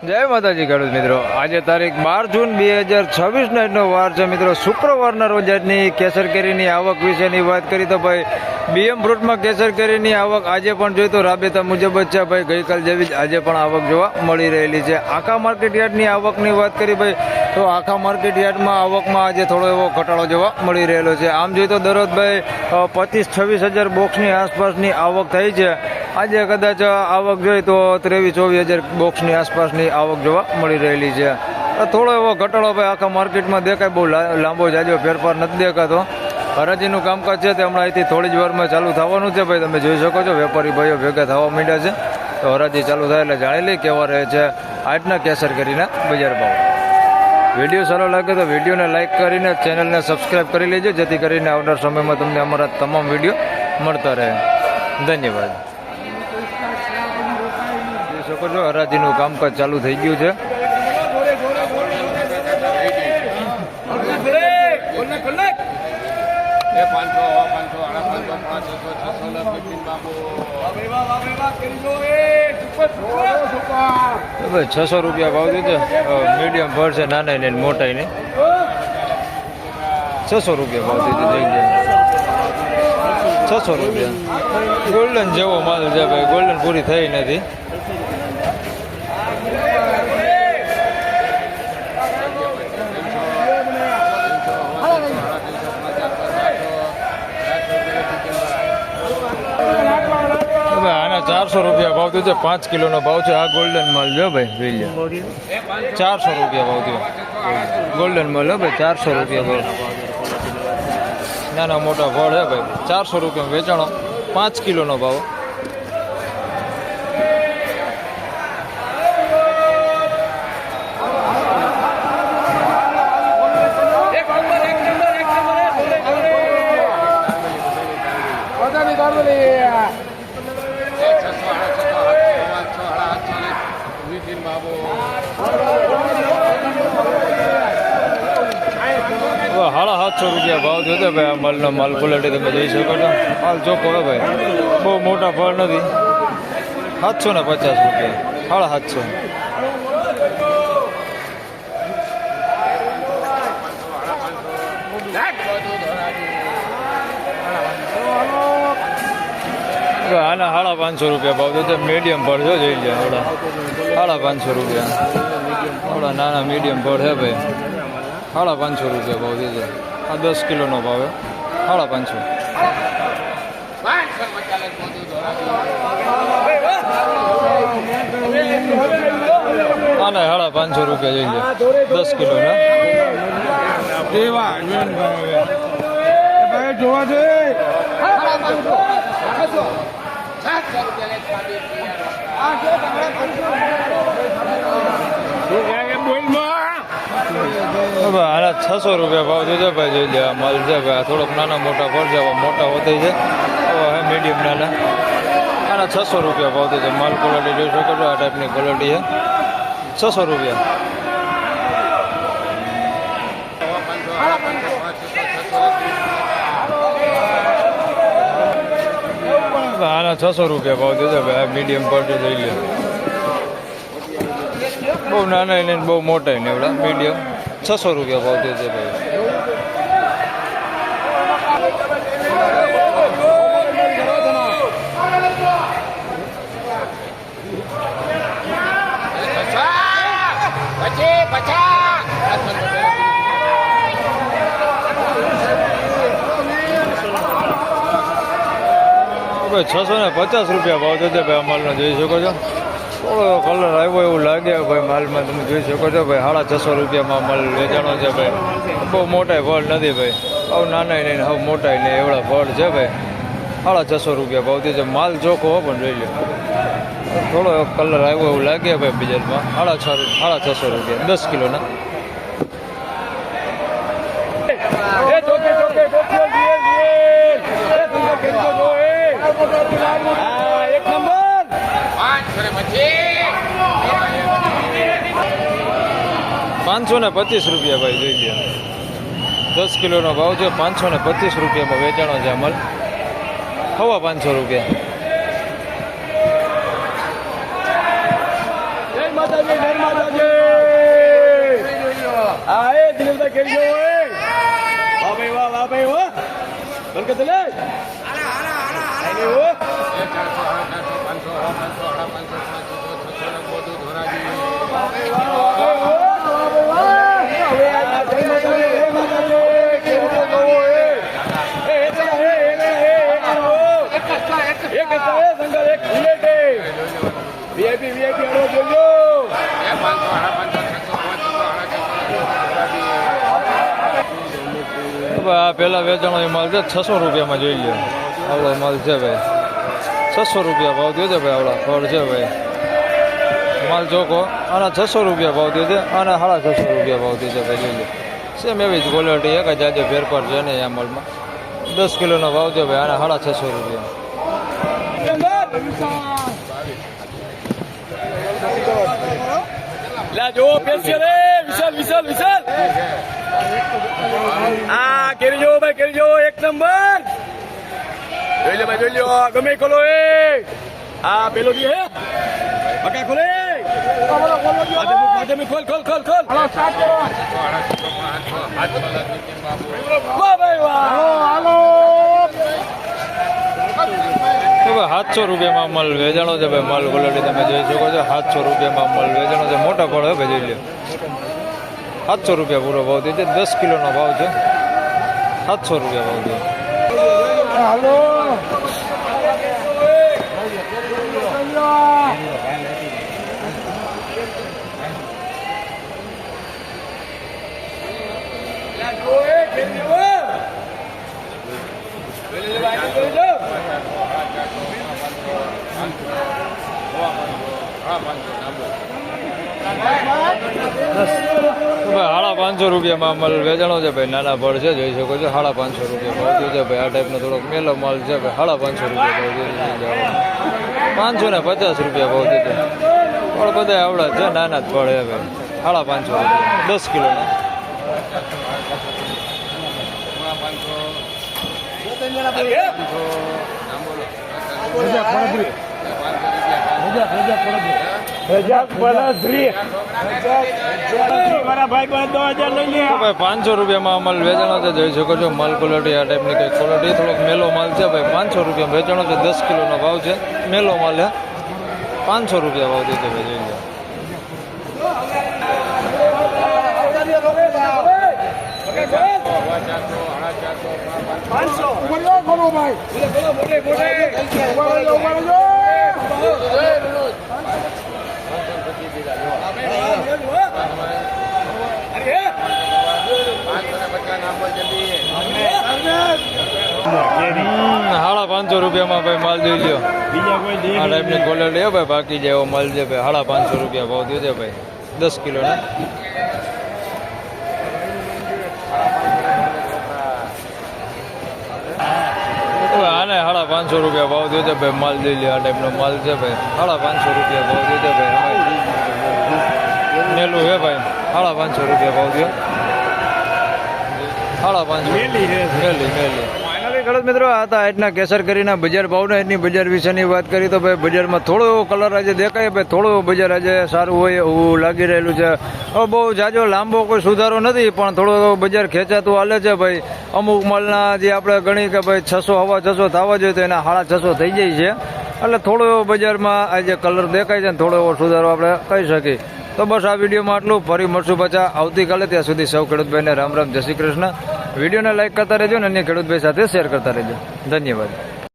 જય માતાજી ખેડૂત મિત્રો, આજે તારીખ 12 જૂન 2026 આજનો વાર છે મિત્રો. શુક્રવારના રોજ આજની કેસર કેરીની આવક વિશેની વાત કરી તો ભાઈ બીએમ ફ્રૂટમાં કેસર કેરીની આવક આજે પણ જોઈ તો રાબેતા મુજબ જ છે ભાઈ. ગઈકાલ જેવી જ આજે પણ આવક જોવા મળી રહેલી છે. આખા માર્કેટ યાર્ડની આવકની વાત કરી ભાઈ તો આખા માર્કેટ યાર્ડમાં આવકમાં આજે થોડો એવો ઘટાડો જોવા મળી રહેલો છે. આમ જોઈએ તો દરરોજ ભાઈ 25-26 હજાર બોક્સની આસપાસની આવક થઈ છે. આજે કદાચ આવક જોઈએ તો 23-24 હજાર બોક્સની આસપાસની આવક જોવા મળી રહેલી છે. થોડો એવો ઘટાડો ભાઈ આખા માર્કેટમાં દેખાય, બહુ લાંબો જાજો ફેરફાર નથી દેખાતો. હરાજીનું કામકાજ છે તે હમણાં અહીંથી થોડી જ વારમાં ચાલુ થવાનું છે ભાઈ. તમે જોઈ શકો છો વેપારી ભાઈઓ ભેગા થવા માંડ્યા છે. તો હરાજી ચાલુ થાય એટલે જાણી લઈ કેવા રહે છે આજના કેસર કેરીના બજાર ભાવ. વિડીયો સારો લાગે તો વિડીયોને લાઇક કરીને ચેનલને સબસ્ક્રાઈબ કરી લેજો, જેથી કરીને આવનાર સમયમાં તમને અમારા તમામ વિડીયો મળતા રહે. ધન્યવાદ. જોઈ શકો છો હરાજીનું કામકાજ ચાલુ થઈ ગયું છે. ભાઈ 600 રૂપિયા ભાવ દીધો. મીડિયમ ફળ છે, નાના ને મોટા ને 600 રૂપિયા ભાવ દીધો. જઈ જાય 600 રૂપિયા. ગોલ્ડન જેવો માલ છે ભાઈ, ગોલ્ડન પૂરી થઈ નથી. આના 400 રૂપિયા ભાવ થયો છે. 5 કિલોનો ભાવ છે. આ ગોલ્ડન માલ જો ભાઈ, 400 રૂપિયા ભાવ થયો. ગોલ્ડન માલ હો ભાઈ, 400 રૂપિયા ભાવ. નાના મોટા ફળ હે ભાઈ, 400 રૂપિયા વેચાણો. 5 કિલોનો ભાવ. સાડા 700 રૂપિયા ભાવ થયો હતો ભાઈ. આ માલનો માલ ક્વોલિટી તમે જોઈ શકો છો. માલ ચોખ્ખો હોય ભાઈ, બહુ મોટા ફળ નથી. 750 રૂપિયા, 750. આના 550 રૂપિયા ભાવ થયો. મીડિયમ ફળ જો જોઈ લે. 550 રૂપિયા. થોડા નાના મીડિયમ ફળ છે ભાઈ. 550 રૂપિયા ભાવ દીધો. આ 10 કિલોનો ભાવ છે. 550. આના 550 રૂપિયા જોઈ લે. 10 કિલોના. જોવા જોઈએ. આના 600 રૂપિયા ભાવ દીધો ભાઈ. જોઈ લે માલ છે ભાઈ. થોડોક નાના મોટા ફળ છે, મોટા હોતા છે. મીડિયમ નાના. આના 600 રૂપિયા ભાવ દીધો. માલ ક્વોલિટી જોઈ શકો છો. આ ટાઈપની ક્વોલિટી છે. 600 રૂપિયા. આના 600 રૂપિયા ભાવ દીધો ભાઈ. આ મીડિયમ ક્વોલિટી જોઈ લે. બહુ નાના ને બહુ મોટા ને એવડા મીડિયમ. 600 રૂપિયા ભાવ દીધો ભાઈ. ભાઈ 650 રૂપિયા ભાવ થયો ભાઈ. આ માલનો જોઈ શકો છો. થોડો કલર આવ્યો એવું લાગે ભાઈ માલમાં. તમે જોઈ શકો છો ભાઈ. 650 રૂપિયામાં માલ વેચાણો છે ભાઈ. બહુ મોટા ફળ નથી ભાઈ. હવે નાના નહીં, હવે મોટા નહીં, એવડા ફળ છે ભાઈ. 650 રૂપિયા ભાવ થયો છે. માલ ચોખ્ખો હો પણ જોઈ લો. થોડો કલર આવ્યો એવું લાગે ભાઈ બજારમાં. 650 રૂપિયા 10 કિલોના. એક નંબર 525 રૂપિયા ભાઈ જોઈ લો. 10 કિલોનો ભાવ છે. 525 રૂપિયામાં વેચાણો છે અમલ. 550 રૂપિયા. કેજો ઓય વાહ ભાઈ વાહ બલકે તલે આલે ઓ આ પેલા વેચાણો એ માલ છે 600 રૂપિયામાં જોઈ લો. આવડો માલ છે ભાઈ 600 રૂપિયા ભાવ દે છે ભાઈ. આવડા ફળ છે ભાઈ માલ ચોખ્ખો. આના 600 રૂપિયા ભાવ દે છે. આના 650 રૂપિયા ભાવ દે છે ભાઈ. જોઈ લો સેમ એવી જ ક્વોલિટી. એક જ આજે ફેરફાર છે ને આ માલમાં. 10 કિલોનો ભાવ છે ભાઈ. આના 650 રૂપિયા. લા જો પેશિયલ વિશાલ આ કેરી જો ભાઈ કેરી જો એક નંબર જોઈ લે ભાઈ જોઈ લો ગમે ખોલો એ આ પેલો દી હે બકા ખોલે માધ્યમિક ખોલ વાહ ભાઈ વાહ હાલો 700 રૂપિયામાં માલ વેચાણો છે ભાઈ. માલ ક્વોલિટી તમે જોઈ શકો છો. 700 રૂપિયામાં માલ વેચાણો છે. મોટા ફળ હવે જોઈ લો 700 રૂપિયા પૂરો ભાવ દે છે. 10 કિલોનો ભાવ છે. 700 રૂપિયા ભાવ દે. હાલો ₹550 રૂપિયામાં માલ વેચાણો છે ભાઈ. નાના ફળ છે જોઈ શકો છો. 550 રૂપિયા ભાવ દે છે ભાઈ. આ ટાઈપનો થોડોક મેલો માલ છે ભાઈ. 550 રૂપિયા ભાવ દે. 550 રૂપિયા ભાવ દે છે. ફળ બધા આવડા છે. નાના જ ફળ છે ભાઈ. 550 રૂપિયા 10 કિલોના. ભાઈ 500 રૂપિયામાં માલ વેચાણો છે જોઈ શકો છો. માલ ક્વોલિટી આ ટાઈપની કઈ ક્વોલિટી થોડોક મેલો માલ છે ભાઈ. 500 રૂપિયા વેચાણો છે. 10 કિલોનો ભાવ છે. મેલો માલ છે. 500 રૂપિયા ભાવ દે છે ભાઈ. જોઈ લો ₹550 રૂપિયામાં ભાઈ માલ જોઈ લ્યો. આ ટાઈપની ક્વોલિટી હે ભાઈ. બાકી જાય એવો માલ છે ભાઈ. 550 રૂપિયા ભાવ દે છે ભાઈ. 10 કિલોના. આને 550 રૂપિયા ભાવ દે છે ભાઈ. માલ જોઈ લે. આ ટાઈપનો માલ છે ભાઈ. 550 રૂપિયા ભાવ દે છે ભાઈ. મેલું હે ભાઈ. 550 રૂપિયા ભાવ દે. 550 મેલી. ખેડૂત મિત્રો આ હતા આજના કેસર કેરીના બજાર ભાવના આજની બજાર વિશેની વાત કરી તો ભાઈ બજારમાં થોડો એવો કલર આજે દેખાય ભાઈ. થોડો એવો બજાર આજે સારું હોય એવું લાગી રહેલું છે. હવે બહુ જાજો લાંબો કોઈ સુધારો નથી પણ થોડો એવો બજાર ખેંચાતું હાલે છે ભાઈ. અમુક માલના જે આપણે ગણી કે ભાઈ 600 650 થવા જોઈએ તો એના 650 થઈ જાય છે. એટલે થોડો એવો બજારમાં આજે કલર દેખાય છે ને થોડો એવો સુધારો આપણે કહી શકીએ. તો બસ આ વિડીયોમાં આટલું. ફરી મળશું પાછા આવતીકાલે. ત્યાં સુધી સૌ ખેડૂતભાઈને રામ રામ, જય શ્રી કૃષ્ણ. વિડીયોને લાઈક કરતા રહેજો અને અન્ય ખેડૂતભાઈ સાથે શેર કરતા રહેજો. ધન્યવાદ.